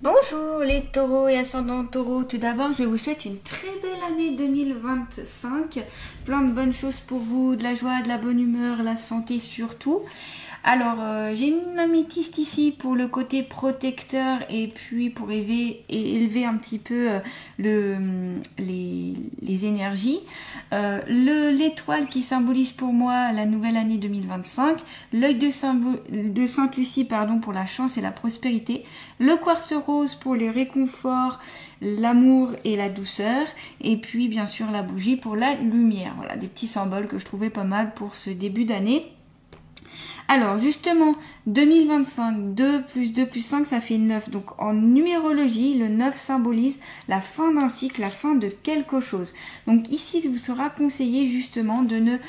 Bonjour les taureaux et ascendants taureaux. Tout d'abord, je vous souhaite une très belle année 2025. Plein de bonnes choses pour vous, de la joie, de la bonne humeur, la santé surtout. Alors, j'ai mis une améthyste ici pour le côté protecteur et puis pour élever un petit peu les énergies. L'étoile qui symbolise pour moi la nouvelle année 2025. L'œil de Sainte Lucie pour la chance et la prospérité. Le quartz rose pour les réconforts, l'amour et la douceur. Et puis, bien sûr, la bougie pour la lumière. Voilà, des petits symboles que je trouvais pas mal pour ce début d'année. Alors justement, 2025, 2 plus 2 plus 5, ça fait 9. Donc en numérologie, le 9 symbolise la fin d'un cycle, la fin de quelque chose. Donc ici, il vous sera conseillé justement de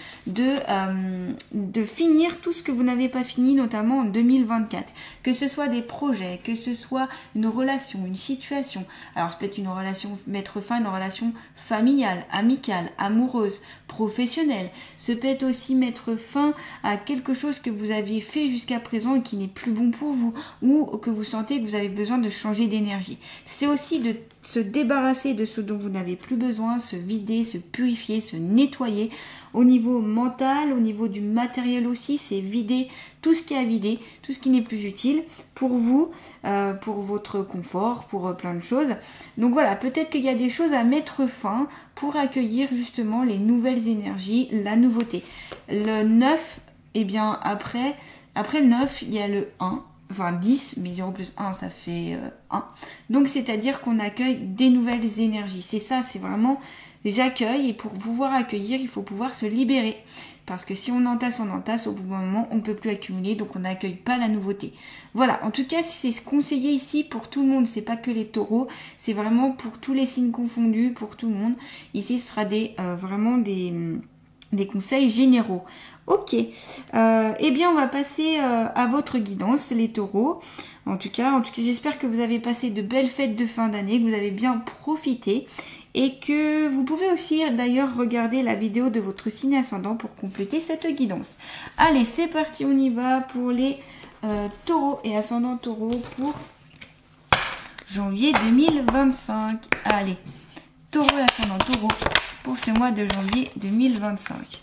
finir tout ce que vous n'avez pas fini, notamment en 2024. Que ce soit des projets, que ce soit une relation, une situation. Alors ça peut être une relation, mettre fin à une relation familiale, amicale, amoureuse, professionnelle. Ça peut être aussi mettre fin à quelque chose que vous aviez fait jusqu'à présent et qui n'est plus bon pour vous, ou que vous sentez que vous avez besoin de changer d'énergie. C'est aussi de se débarrasser de ce dont vous n'avez plus besoin, se vider, se purifier, se nettoyer. Au niveau mental, au niveau du matériel aussi, c'est vider tout ce qui est à vider, tout ce qui n'est plus utile pour vous, pour votre confort, pour plein de choses. Donc voilà, peut-être qu'il y a des choses à mettre fin pour accueillir justement les nouvelles énergies, la nouveauté. Le 9, eh bien après le 9, il y a le 1. Enfin 10, mais 0 plus 1, ça fait 1. Donc c'est-à-dire qu'on accueille des nouvelles énergies. C'est ça, c'est vraiment j'accueille, et pour pouvoir accueillir, il faut pouvoir se libérer. Parce que si on entasse, au bout d'un moment, on ne peut plus accumuler, donc on n'accueille pas la nouveauté. Voilà, en tout cas, c'est conseillé ici pour tout le monde, c'est pas que les taureaux, c'est vraiment pour tous les signes confondus, pour tout le monde. Ici, ce sera vraiment des conseils généraux. Ok, eh bien on va passer à votre guidance, les taureaux. En tout cas, j'espère que vous avez passé de belles fêtes de fin d'année, que vous avez bien profité et que vous pouvez aussi d'ailleurs regarder la vidéo de votre signe ascendant pour compléter cette guidance. Allez, c'est parti, on y va pour les taureaux et ascendants taureaux pour janvier 2025. Allez, taureaux et ascendants taureaux pour ce mois de janvier 2025.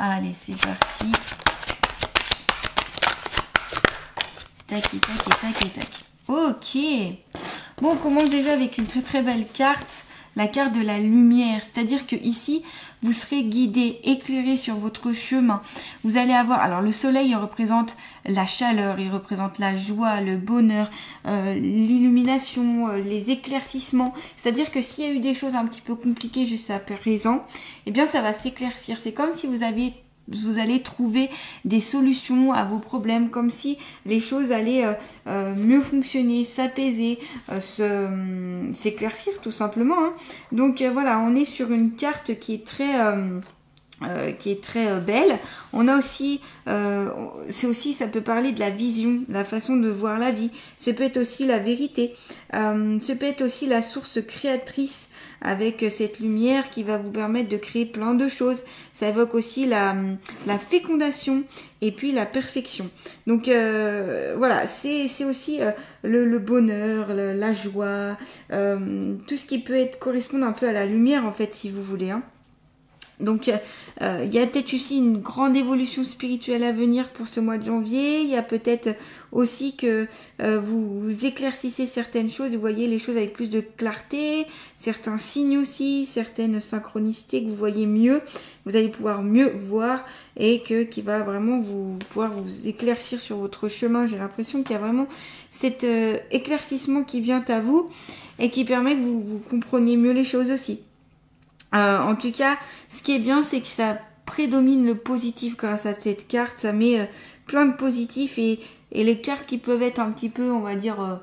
Allez, c'est parti. Tac, tac, tac, tac. Ok. Bon, on commence déjà avec une très très belle carte. La carte de la lumière. C'est-à-dire que ici, vous serez guidé, éclairé sur votre chemin. Vous allez avoir... Alors, le soleil, il représente la chaleur, il représente la joie, le bonheur, l'illumination, les éclaircissements. C'est-à-dire que s'il y a eu des choses un petit peu compliquées jusqu'à présent, eh bien, ça va s'éclaircir. C'est comme si vous allez trouver des solutions à vos problèmes, comme si les choses allaient mieux fonctionner, s'apaiser, s'éclaircir tout simplement. Hein. Donc voilà, on est sur une carte qui est très belle. On a aussi, ça peut parler de la vision, la façon de voir la vie. Ce peut être aussi la vérité. Ce peut être aussi la source créatrice avec cette lumière qui va vous permettre de créer plein de choses. Ça évoque aussi la fécondation et puis la perfection. Donc voilà, c'est aussi le bonheur, la joie, tout ce qui peut correspondre un peu à la lumière en fait, si vous voulez. Hein. Donc, il y a peut-être aussi une grande évolution spirituelle à venir pour ce mois de janvier. Il y a peut-être aussi que vous éclaircissez certaines choses, vous voyez les choses avec plus de clarté, certains signes aussi, certaines synchronicités que vous voyez mieux. Vous allez pouvoir mieux voir et qui va vraiment pouvoir vous éclaircir sur votre chemin. J'ai l'impression qu'il y a vraiment cet éclaircissement qui vient à vous et qui permet que vous compreniez mieux les choses aussi. En tout cas, ce qui est bien, c'est que ça prédomine le positif grâce à cette carte. Ça met plein de positifs et les cartes qui peuvent être un petit peu, on va dire,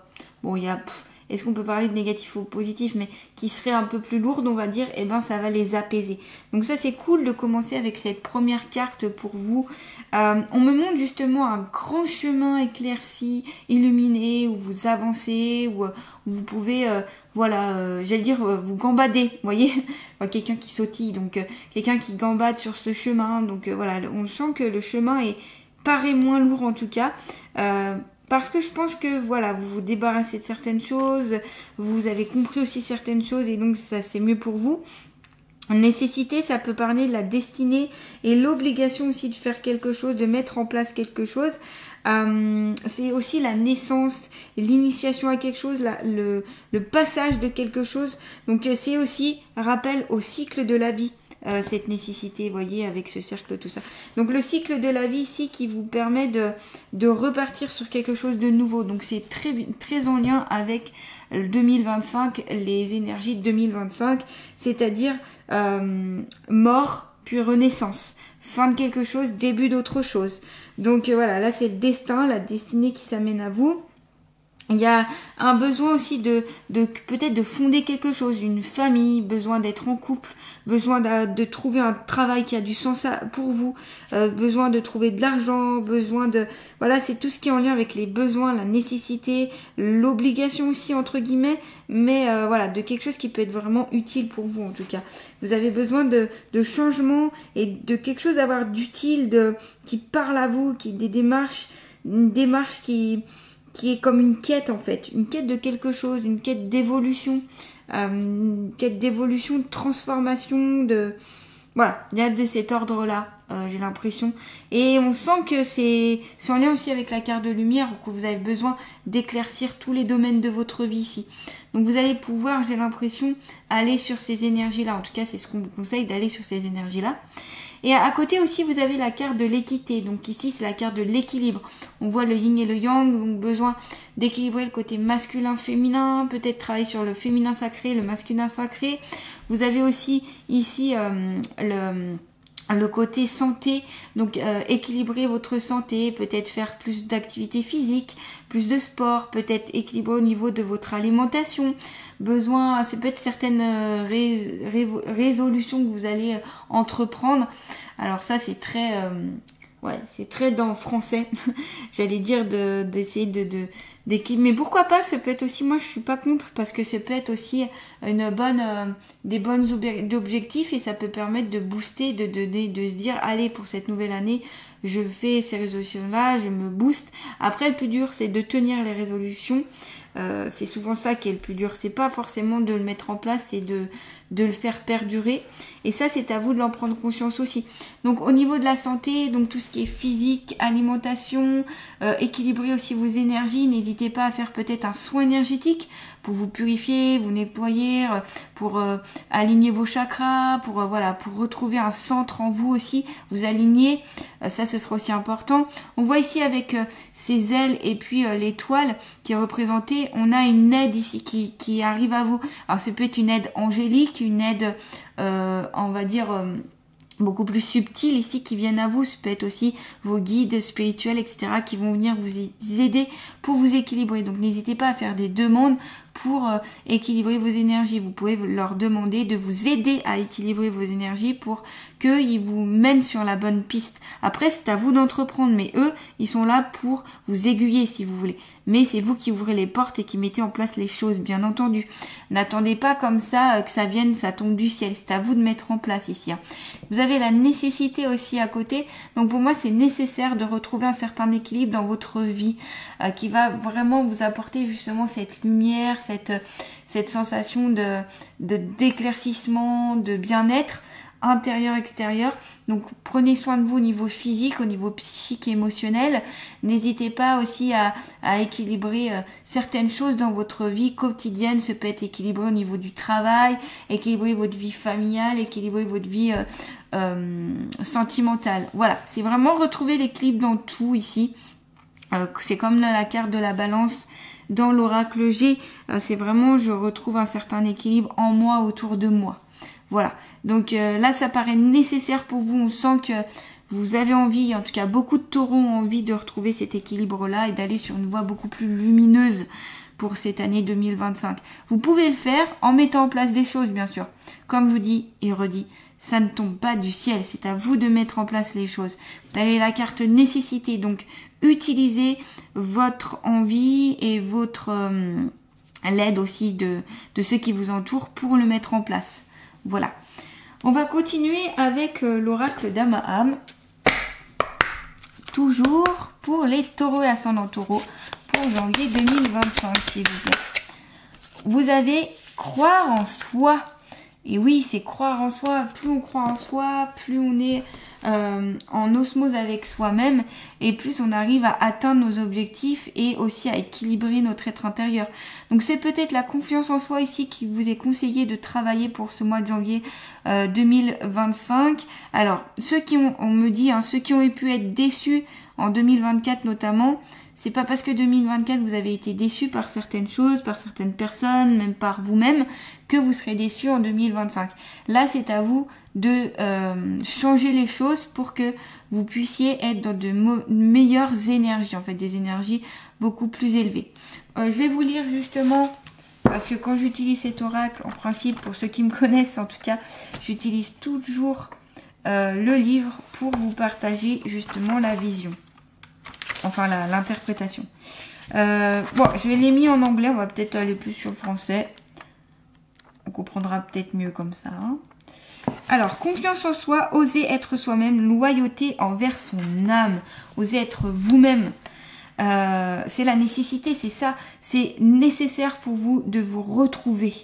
est-ce qu'on peut parler de négatif ou positif, mais qui seraient un peu plus lourdes, on va dire, eh ben ça va les apaiser. Donc ça, c'est cool de commencer avec cette première carte pour vous. On me montre justement un grand chemin éclairci, illuminé, où vous avancez, où vous pouvez, vous gambader, vous voyez, quelqu'un qui sautille, donc quelqu'un qui gambade sur ce chemin. Donc voilà, on sent que le chemin paraît moins lourd en tout cas. parce que je pense que voilà, vous vous débarrassez de certaines choses, vous avez compris aussi certaines choses et donc ça c'est mieux pour vous. Nécessité, ça peut parler de la destinée et l'obligation aussi de faire quelque chose, de mettre en place quelque chose. C'est aussi la naissance, l'initiation à quelque chose, le passage de quelque chose. Donc c'est aussi rappel au cycle de la vie. Cette nécessité, vous voyez, avec ce cercle, tout ça. Donc le cycle de la vie ici qui vous permet de repartir sur quelque chose de nouveau. Donc c'est très, très en lien avec 2025, les énergies de 2025, c'est-à-dire mort puis renaissance, fin de quelque chose, début d'autre chose. Donc voilà, là c'est le destin, la destinée qui s'amène à vous. Il y a un besoin aussi de peut-être de fonder quelque chose, une famille, besoin d'être en couple, besoin de trouver un travail qui a du sens pour vous, besoin de trouver de l'argent, besoin de... Voilà, c'est tout ce qui est en lien avec les besoins, la nécessité, l'obligation aussi, entre guillemets, mais voilà, de quelque chose qui peut être vraiment utile pour vous en tout cas. Vous avez besoin de changement et de quelque chose d'avoir d'utile, qui parle à vous, des démarches, une démarche qui est comme une quête en fait, une quête de quelque chose, une quête d'évolution, de transformation, voilà, il y a de cet ordre-là, j'ai l'impression. Et on sent que c'est en lien aussi avec la carte de lumière, que vous avez besoin d'éclaircir tous les domaines de votre vie ici. Donc vous allez pouvoir, j'ai l'impression, aller sur ces énergies-là. En tout cas, c'est ce qu'on vous conseille, d'aller sur ces énergies-là. Et à côté aussi, vous avez la carte de l'équité. Donc ici, c'est la carte de l'équilibre. On voit le yin et le yang, donc besoin d'équilibrer le côté masculin-féminin, peut-être travailler sur le féminin sacré, le masculin sacré. Vous avez aussi ici le côté santé, donc équilibrer votre santé, peut-être faire plus d'activité physique, plus de sport, peut-être équilibrer au niveau de votre alimentation, besoin, c'est peut-être certaines résolutions que vous allez entreprendre. Alors ça c'est très c'est très dans français, j'allais dire d'essayer d'équilibrer. Mais pourquoi pas, ça peut être aussi, moi je suis pas contre, parce que ça peut être aussi des bonnes objectifs et ça peut permettre de booster, de se dire, allez, pour cette nouvelle année, je fais ces résolutions-là, je me booste. Après, le plus dur, c'est de tenir les résolutions. C'est souvent ça qui est le plus dur. C'est pas forcément de le mettre en place, c'est de le faire perdurer. Et ça, c'est à vous de l'en prendre conscience aussi. Donc, au niveau de la santé, donc tout ce qui est physique, alimentation, équilibrer aussi vos énergies. N'hésitez pas à faire peut-être un soin énergétique pour vous purifier, vous nettoyer, pour aligner vos chakras, pour retrouver un centre en vous aussi, vous aligner. Ça, ce sera aussi important. On voit ici avec ces ailes et puis l'étoile qui est représentée, on a une aide ici qui arrive à vous. Alors, ça peut être une aide angélique, une aide, on va dire... beaucoup plus subtils ici qui viennent à vous. Ça peut être aussi vos guides spirituels, etc. qui vont venir vous aider pour vous équilibrer. Donc n'hésitez pas à faire des demandes pour équilibrer vos énergies. Vous pouvez leur demander de vous aider à équilibrer vos énergies pour qu'ils vous mènent sur la bonne piste. Après, c'est à vous d'entreprendre, mais eux, ils sont là pour vous aiguiller si vous voulez. Mais c'est vous qui ouvrez les portes et qui mettez en place les choses, bien entendu. N'attendez pas comme ça que ça vienne, ça tombe du ciel. C'est à vous de mettre en place ici. Vous avez la nécessité aussi à côté. Donc pour moi, c'est nécessaire de retrouver un certain équilibre dans votre vie qui va vraiment vous apporter justement cette lumière, cette sensation d'éclaircissement, de bien-être intérieur, extérieur. Donc prenez soin de vous au niveau physique, au niveau psychique et émotionnel. N'hésitez pas aussi à équilibrer certaines choses dans votre vie quotidienne. Ça peut être équilibré au niveau du travail, équilibrer votre vie familiale, équilibrer votre vie sentimentale. Voilà, c'est vraiment retrouver l'équilibre dans tout ici. C'est comme la carte de la balance dans l'oracle G. C'est vraiment, je retrouve un certain équilibre en moi, autour de moi. Voilà, donc là ça paraît nécessaire pour vous, on sent que vous avez envie, en tout cas beaucoup de taureaux ont envie de retrouver cet équilibre-là et d'aller sur une voie beaucoup plus lumineuse pour cette année 2025. Vous pouvez le faire en mettant en place des choses, bien sûr. Comme je vous dis et redis, ça ne tombe pas du ciel, c'est à vous de mettre en place les choses. Vous avez la carte nécessité, donc utilisez votre envie et votre l'aide aussi de ceux qui vous entourent pour le mettre en place. Voilà. On va continuer avec l'oracle d'Amaham. Toujours pour les taureaux et ascendants taureaux. pour janvier 2025, s'il vous plaît. Vous avez croire en soi. Et oui, c'est croire en soi. Plus on croit en soi, plus on est en osmose avec soi-même et plus on arrive à atteindre nos objectifs et aussi à équilibrer notre être intérieur. Donc c'est peut-être la confiance en soi ici qui vous est conseillé de travailler pour ce mois de janvier 2025. Alors, ceux qui ont, on me dit, ceux qui ont pu être déçus en 2024 notamment, c'est pas parce que 2024 vous avez été déçus par certaines choses, par certaines personnes, même par vous-même, que vous serez déçus en 2025. Là, c'est à vous de changer les choses pour que vous puissiez être dans de meilleures énergies, en fait, des énergies beaucoup plus élevées. Je vais vous lire justement, parce que quand j'utilise cet oracle, en principe, pour ceux qui me connaissent en tout cas, j'utilise toujours le livre pour vous partager justement la vision. Enfin, l'interprétation. Bon, je l'ai mis en anglais. On va peut-être aller plus sur le français. On comprendra peut-être mieux comme ça. Hein. Alors, confiance en soi, oser être soi-même, loyauté envers son âme. Oser être vous-même. C'est la nécessité, c'est ça. C'est nécessaire pour vous de vous retrouver.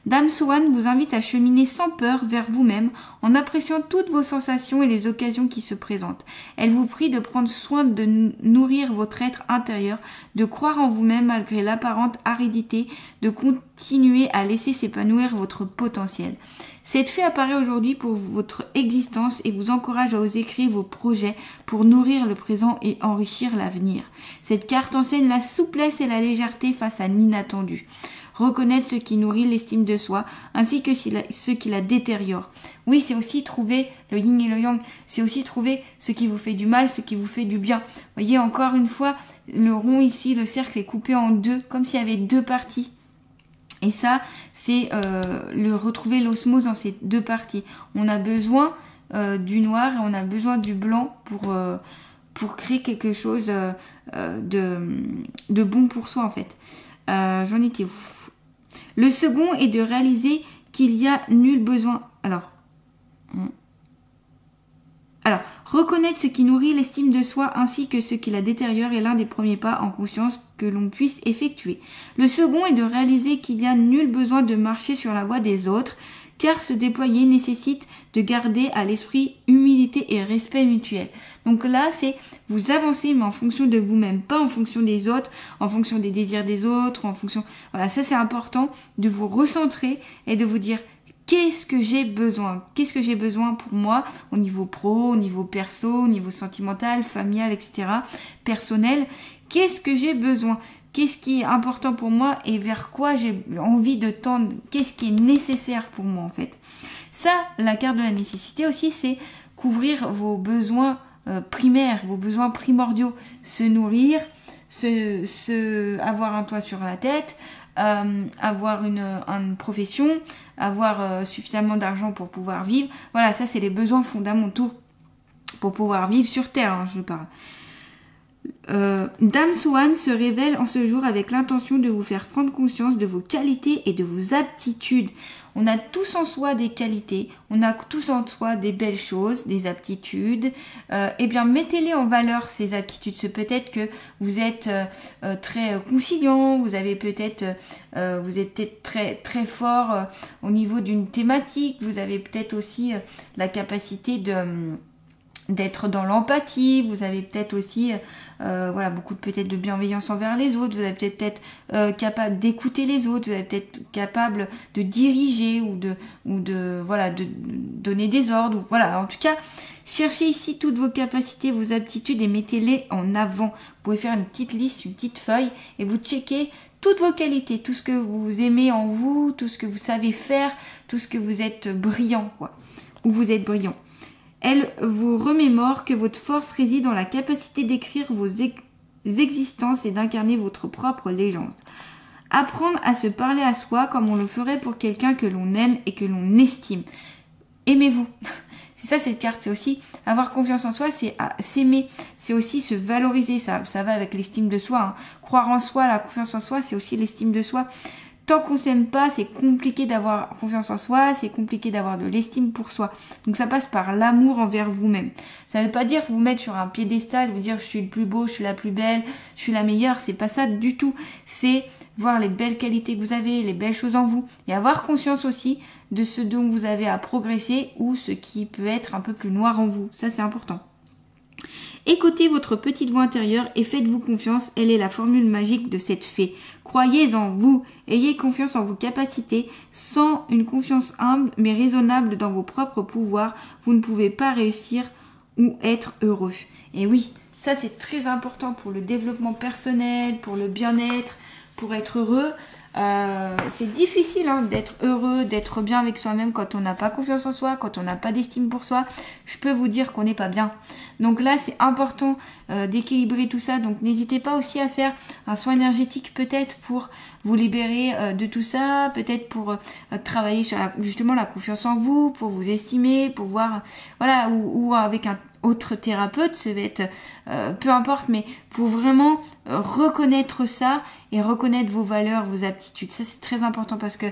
Dame Swan vous invite à cheminer sans peur vers vous-même en appréciant toutes vos sensations et les occasions qui se présentent. Elle vous prie de prendre soin de nourrir votre être intérieur, de croire en vous-même malgré l'apparente aridité, de continuer à laisser s'épanouir votre potentiel. Cette fée apparaît aujourd'hui pour votre existence et vous encourage à oser créer vos projets pour nourrir le présent et enrichir l'avenir. Cette carte enseigne la souplesse et la légèreté face à l'inattendu. Reconnaître ce qui nourrit l'estime de soi, ainsi que ce qui la détériore. Oui, c'est aussi trouver le yin et le yang, c'est aussi trouver ce qui vous fait du mal, ce qui vous fait du bien. Vous voyez, encore une fois, le rond ici, le cercle est coupé en deux, comme s'il y avait deux parties. Et ça, c'est retrouver l'osmose dans ces deux parties. On a besoin du noir et on a besoin du blanc pour créer quelque chose de bon pour soi, en fait. J'en étais où ? Le second est de réaliser qu'il y a nul besoin. Alors, reconnaître ce qui nourrit l'estime de soi ainsi que ce qui la détériore est l'un des premiers pas en conscience que l'on puisse effectuer. Le second est de réaliser qu'il y a nul besoin de marcher sur la voie des autres, car se déployer nécessite de garder à l'esprit humilité et respect mutuel. Donc là, c'est vous avancez, mais en fonction de vous-même, pas en fonction des autres, en fonction des désirs des autres, en fonction... Voilà, ça c'est important de vous recentrer et de vous dire qu'est-ce que j'ai besoin ? Qu'est-ce que j'ai besoin pour moi au niveau pro, au niveau perso, au niveau sentimental, familial, etc., personnel ? Qu'est-ce que j'ai besoin ? Qu'est-ce qui est important pour moi et vers quoi j'ai envie de tendre? Qu'est-ce qui est nécessaire pour moi en fait? Ça, la carte de la nécessité aussi, c'est couvrir vos besoins primaires, vos besoins primordiaux. Se nourrir, avoir un toit sur la tête, avoir une profession, avoir suffisamment d'argent pour pouvoir vivre. Voilà, ça c'est les besoins fondamentaux pour pouvoir vivre sur Terre, hein, je parle. Dame Swan se révèle en ce jour avec l'intention de vous faire prendre conscience de vos qualités et de vos aptitudes. On a tous en soi des qualités, on a tous en soi des belles choses, des aptitudes. Eh bien, mettez-les en valeur, ces aptitudes. C'est peut-être que vous êtes très conciliant, vous êtes peut-être très, très fort au niveau d'une thématique, vous avez peut-être aussi la capacité d'être dans l'empathie, vous avez peut-être aussi beaucoup peut-être de bienveillance envers les autres, vous avez peut-être capable d'écouter les autres, vous avez peut-être capable de diriger ou de donner des ordres, voilà, en tout cas, cherchez ici toutes vos capacités, vos aptitudes et mettez-les en avant. Vous pouvez faire une petite liste, une petite feuille et vous checkez toutes vos qualités, tout ce que vous aimez en vous, tout ce que vous savez faire, tout ce que vous êtes brillant, quoi, ou vous êtes brillant. Elle vous remémore que votre force réside dans la capacité d'écrire vos existences et d'incarner votre propre légende. Apprendre à se parler à soi comme on le ferait pour quelqu'un que l'on aime et que l'on estime. Aimez-vous. C'est ça cette carte, c'est aussi avoir confiance en soi, c'est s'aimer, c'est aussi se valoriser, ça va avec l'estime de soi. Hein. Croire en soi, la confiance en soi, c'est aussi l'estime de soi. tant qu'on s'aime pas, c'est compliqué d'avoir confiance en soi, c'est compliqué d'avoir de l'estime pour soi. Donc ça passe par l'amour envers vous-même. Ça veut pas dire vous mettre sur un piédestal, vous dire je suis le plus beau, je suis la plus belle, je suis la meilleure, c'est pas ça du tout. C'est voir les belles qualités que vous avez, les belles choses en vous et avoir conscience aussi de ce dont vous avez à progresser ou ce qui peut être un peu plus noir en vous. Ça c'est important. Écoutez votre petite voix intérieure et faites-vous confiance, elle est la formule magique de cette fée. Croyez en vous, ayez confiance en vos capacités, sans une confiance humble mais raisonnable dans vos propres pouvoirs, vous ne pouvez pas réussir ou être heureux. Et oui, ça c'est très important pour le développement personnel, pour le bien-être, pour être heureux. C'est difficile d'être heureux, d'être bien avec soi-même quand on n'a pas confiance en soi, quand on n'a pas d'estime pour soi. Je peux vous dire qu'on n'est pas bien. Donc là, c'est important d'équilibrer tout ça. Donc n'hésitez pas aussi à faire un soin énergétique peut-être pour vous libérer de tout ça, peut-être pour travailler sur justement la confiance en vous, pour vous estimer, pour voir, voilà, ou avec un autre thérapeute, ça va être peu importe, mais pour vraiment reconnaître ça et reconnaître vos valeurs, vos aptitudes. Ça c'est très important parce que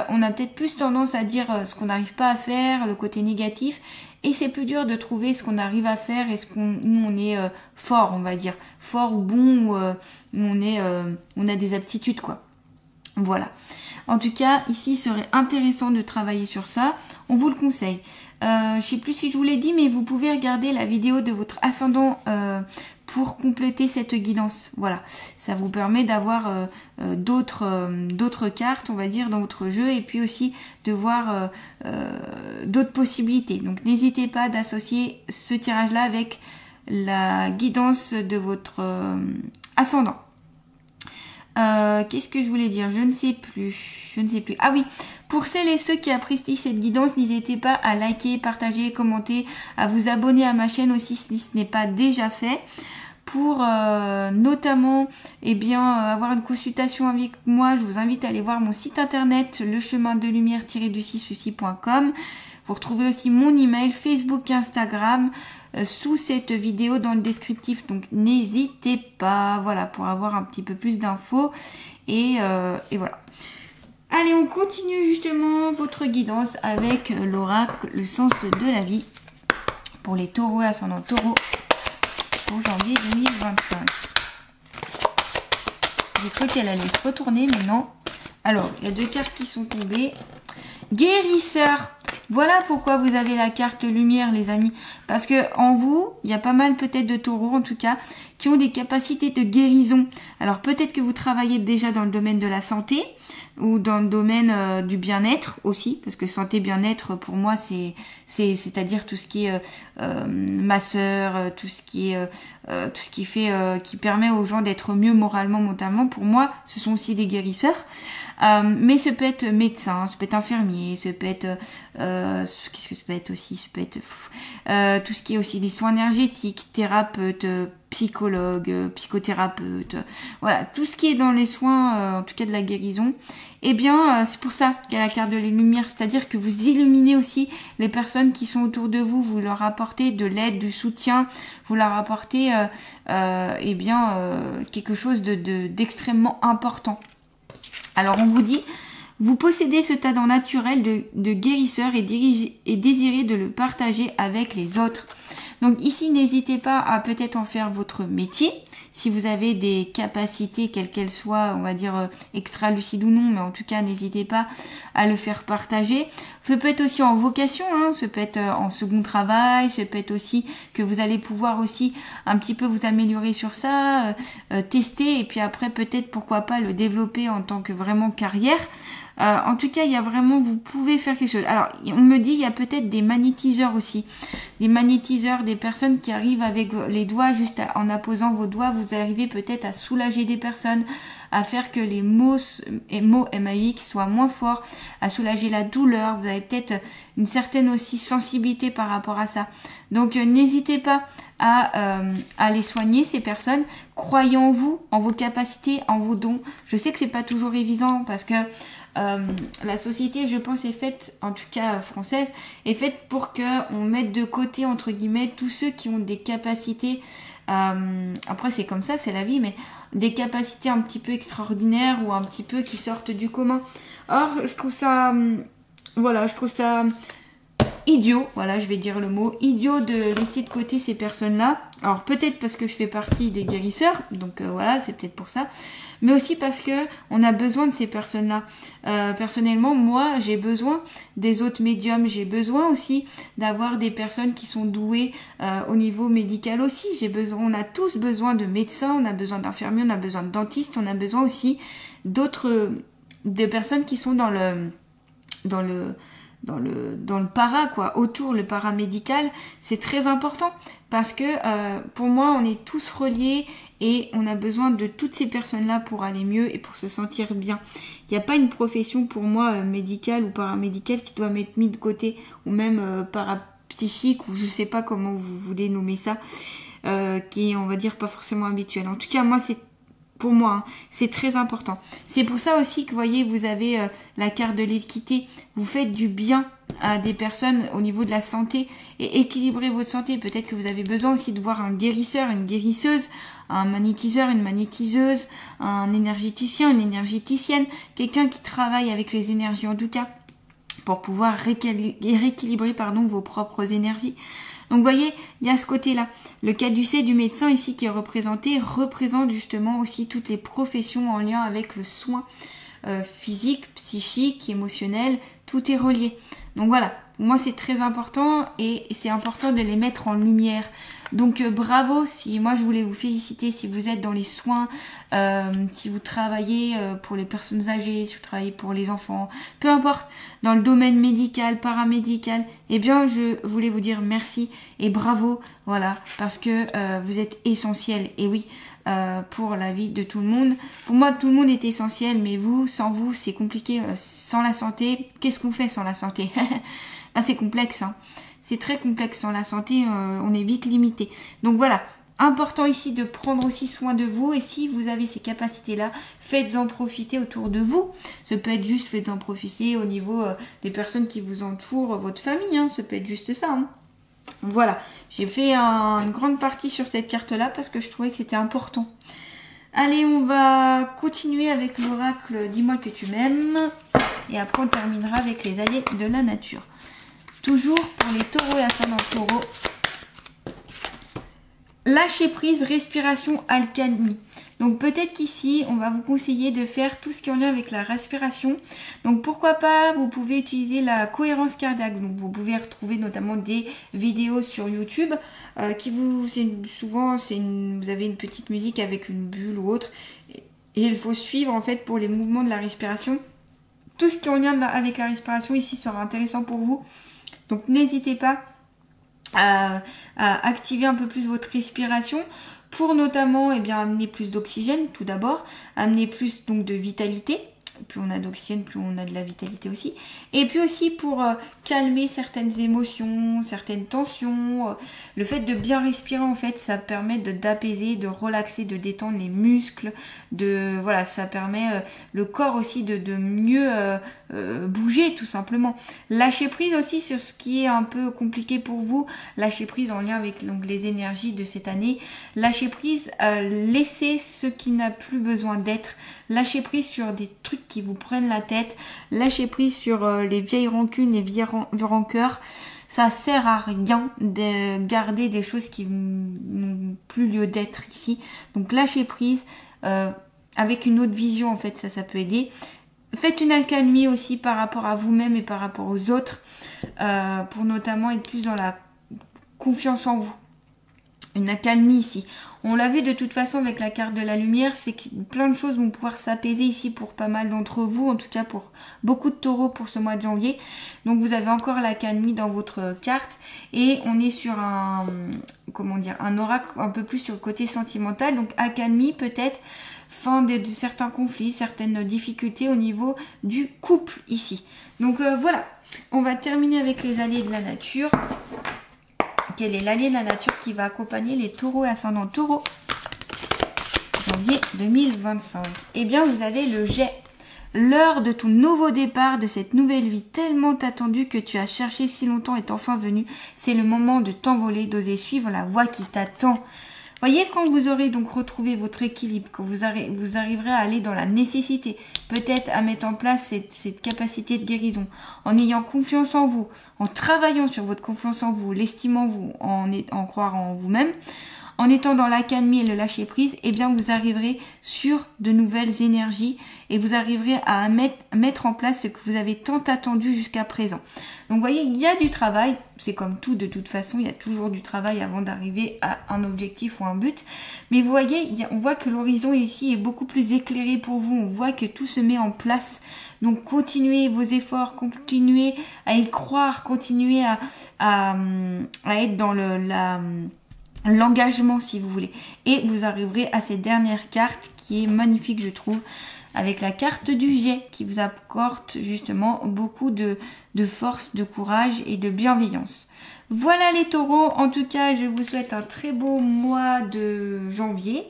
on a peut-être plus tendance à dire ce qu'on n'arrive pas à faire, le côté négatif, et c'est plus dur de trouver ce qu'on arrive à faire et où on est fort, on va dire, fort ou bon, où on a des aptitudes quoi. Voilà. En tout cas, ici, il serait intéressant de travailler sur ça. On vous le conseille. Je sais plus si je vous l'ai dit, mais vous pouvez regarder la vidéo de votre ascendant pour compléter cette guidance. Voilà. Ça vous permet d'avoir d'autres cartes, on va dire, dans votre jeu et puis aussi de voir d'autres possibilités. Donc, n'hésitez pas d'associer ce tirage-là avec la guidance de votre ascendant. Qu'est-ce que je voulais dire? Je ne sais plus. Ah oui, pour celles et ceux qui apprécient cette guidance, n'hésitez pas à liker, partager, commenter, à vous abonner à ma chaîne aussi si ce n'est pas déjà fait. Pour notamment avoir une consultation avec moi, je vous invite à aller voir mon site internet lechemindelumière-du6souci.com. Vous retrouvez aussi mon email, Facebook, Instagram sous cette vidéo dans le descriptif. Donc n'hésitez pas, voilà, pour avoir un petit peu plus d'infos. Et voilà. Allez, on continue justement votre guidance avec l'oracle, le sens de la vie pour les taureaux et ascendants taureaux pour janvier 2025. J'ai cru qu'elle allait se retourner, mais non. Alors, il y a 2 cartes qui sont tombées. Guérisseur. Voilà pourquoi vous avez la carte lumière, les amis. Parce que en vous, il y a pas mal peut-être de taureaux, en tout cas, qui ont des capacités de guérison. Alors peut-être que vous travaillez déjà dans le domaine de la santé ou dans le domaine du bien-être aussi, parce que santé, bien-être, pour moi, c'est-à-dire tout ce qui est masseur, tout ce qui permet aux gens d'être mieux moralement, mentalement. Pour moi, ce sont aussi des guérisseurs. Mais ça peut être médecin, ça peut être infirmier, ça peut être qu'est-ce que ça peut être aussi, ça peut être tout ce qui est aussi des soins énergétiques, thérapeute, psychologue, psychothérapeute, voilà, tout ce qui est dans les soins, en tout cas de la guérison. Eh bien, c'est pour ça qu'il y a la carte de la lumière, c'est-à-dire que vous illuminez aussi les personnes qui sont autour de vous, vous leur apportez de l'aide, du soutien, vous leur apportez quelque chose d'extrêmement important. Alors on vous dit, vous possédez ce talent naturel de guérisseur et désirez de le partager avec les autres. Donc ici, n'hésitez pas à peut-être en faire votre métier. Si vous avez des capacités, quelles qu'elles soient, on va dire extra-lucides ou non, mais en tout cas, n'hésitez pas à le faire partager. Ça peut être aussi en vocation, ça peut être en second travail, ça peut être aussi que vous allez pouvoir aussi un petit peu vous améliorer sur ça, tester et puis après peut-être pourquoi pas le développer en tant que vraiment carrière. En tout cas, il y a vraiment, vous pouvez faire quelque chose. Alors, on me dit, il y a peut-être des magnétiseurs aussi. Des magnétiseurs, des personnes qui arrivent avec les doigts, juste en apposant vos doigts, vous arrivez peut-être à soulager des personnes, à faire que les mots MAUX soient moins forts, à soulager la douleur. Vous avez peut-être une certaine aussi sensibilité par rapport à ça. Donc, n'hésitez pas à les soigner, ces personnes. Croyez en vous, en vos capacités, en vos dons. Je sais que c'est pas toujours évident parce que la société, je pense, est faite, en tout cas française, est faite pour qu'on mette de côté, entre guillemets, tous ceux qui ont des capacités Après c'est comme ça, c'est la vie, mais des capacités un petit peu extraordinaires ou un petit peu qui sortent du commun. Or je trouve ça, voilà, je trouve ça idiot, voilà, je vais dire le mot, idiot de laisser de côté ces personnes-là. Alors peut-être parce que je fais partie des guérisseurs, donc voilà, c'est peut-être pour ça. Mais aussi parce que on a besoin de ces personnes-là. Personnellement, moi, j'ai besoin des autres médiums. J'ai besoin aussi d'avoir des personnes qui sont douées au niveau médical aussi. On a tous besoin de médecins, on a besoin d'infirmiers, on a besoin de dentistes, on a besoin aussi de personnes qui sont dans le para, quoi, autour, le paramédical. C'est très important parce que pour moi, on est tous reliés et on a besoin de toutes ces personnes-là pour aller mieux et pour se sentir bien. Il n'y a pas une profession pour moi médicale ou paramédicale qui doit m'être mise de côté, ou même parapsychique, ou je sais pas comment vous voulez nommer ça, qui est, on va dire, pas forcément habituel. En tout cas, moi, pour moi, c'est très important. C'est pour ça aussi que, vous voyez, vous avez la carte de l'équité. Vous faites du bien à des personnes au niveau de la santé et équilibrez votre santé. Peut-être que vous avez besoin aussi de voir un guérisseur, une guérisseuse, un magnétiseur, une magnétiseuse, un énergéticien, une énergéticienne, quelqu'un qui travaille avec les énergies en tout cas, pour pouvoir rééquilibrer vos propres énergies. Donc vous voyez, il y a ce côté-là. Le caducée du médecin ici qui est représenté représente justement aussi toutes les professions en lien avec le soin physique, psychique, émotionnel, tout est relié. Donc voilà, pour moi c'est très important et c'est important de les mettre en lumière. Donc bravo, moi je voulais vous féliciter si vous êtes dans les soins, si vous travaillez pour les personnes âgées, si vous travaillez pour les enfants, peu importe, dans le domaine médical, paramédical, eh bien je voulais vous dire merci et bravo, voilà, parce que vous êtes essentiel. Et oui, pour la vie de tout le monde. Pour moi, tout le monde est essentiel, mais sans vous, c'est compliqué. Sans la santé, qu'est-ce qu'on fait sans la santé? Là, c'est complexe, hein. C'est très complexe sans la santé, on est vite limité. Donc voilà, important ici de prendre aussi soin de vous, et si vous avez ces capacités-là, faites-en profiter autour de vous. Ça peut être juste, faites-en profiter au niveau des personnes qui vous entourent, votre famille, hein. Ça peut être juste ça, hein. Voilà, j'ai fait une grande partie sur cette carte-là parce que je trouvais que c'était important. Allez, on va continuer avec l'oracle Dis-moi que tu m'aimes. Et après, on terminera avec les alliés de la nature. Toujours pour les taureaux et ascendants taureaux. Lâcher prise, respiration, alchimie. Donc peut-être qu'ici, on va vous conseiller de faire tout ce qui est en lien avec la respiration. Donc pourquoi pas, vous pouvez utiliser la cohérence cardiaque. Donc vous pouvez retrouver notamment des vidéos sur YouTube qui vous avez une petite musique avec une bulle ou autre. Et il faut suivre en fait pour les mouvements de la respiration. Tout ce qui est en lien avec la respiration ici sera intéressant pour vous. Donc n'hésitez pas à activer un peu plus votre respiration pour notamment amener plus d'oxygène tout d'abord, amener plus donc de vitalité. Plus on a d'oxygène, plus on a de la vitalité aussi. Et puis aussi pour calmer certaines émotions, certaines tensions. Le fait de bien respirer, en fait, ça permet d'apaiser, de relaxer, de détendre les muscles. Voilà, ça permet le corps aussi de mieux bouger, tout simplement. Lâcher prise aussi sur ce qui est un peu compliqué pour vous. Lâcher prise en lien avec donc, les énergies de cette année. Lâcher prise, laisser ce qui n'a plus besoin d'être. Lâcher prise sur des trucs qui vous prennent la tête. Lâcher prise sur les vieilles rancunes, les vieilles rancœurs. Ça sert à rien de garder des choses qui n'ont plus lieu d'être ici. Donc lâcher prise avec une autre vision, en fait, ça peut aider. Faites une alchimie aussi par rapport à vous-même et par rapport aux autres pour notamment être plus dans la confiance en vous. Une accalmie ici. On l'a vu de toute façon avec la carte de la lumière, c'est que plein de choses vont pouvoir s'apaiser ici pour pas mal d'entre vous, en tout cas pour beaucoup de taureaux pour ce mois de janvier. Donc vous avez encore l'accalmie dans votre carte et on est sur un oracle un peu plus sur le côté sentimental. Donc accalmie peut-être, fin de certains conflits, certaines difficultés au niveau du couple ici. Donc voilà, on va terminer avec les alliés de la nature. Quel est l'allié de la nature qui va accompagner les taureaux et ascendants taureaux janvier 2025? Eh bien, vous avez le jet. L'heure de ton nouveau départ, de cette nouvelle vie tellement attendue que tu as cherché si longtemps est enfin venue. C'est le moment de t'envoler, d'oser suivre la voie qui t'attend. Voyez, quand vous aurez donc retrouvé votre équilibre, quand vous arriverez à aller dans la nécessité, peut-être à mettre en place cette capacité de guérison, en ayant confiance en vous, en travaillant sur votre confiance en vous, l'estime en vous, en croire en vous-même, en étant dans l'accalmie et le lâcher prise, eh bien vous arriverez sur de nouvelles énergies et vous arriverez à mettre en place ce que vous avez tant attendu jusqu'à présent. Donc vous voyez, il y a du travail, c'est comme tout de toute façon, il y a toujours du travail avant d'arriver à un objectif ou un but. Mais vous voyez, on voit que l'horizon ici est beaucoup plus éclairé pour vous, on voit que tout se met en place. Donc continuez vos efforts, continuez à y croire, continuez à être dans l'engagement si vous voulez, et vous arriverez à cette dernière carte qui est magnifique je trouve, avec la carte du jet qui vous apporte justement beaucoup de force, de courage et de bienveillance. Voilà les taureaux, en tout cas je vous souhaite un très beau mois de janvier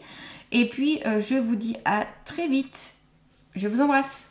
et puis je vous dis à très vite, je vous embrasse.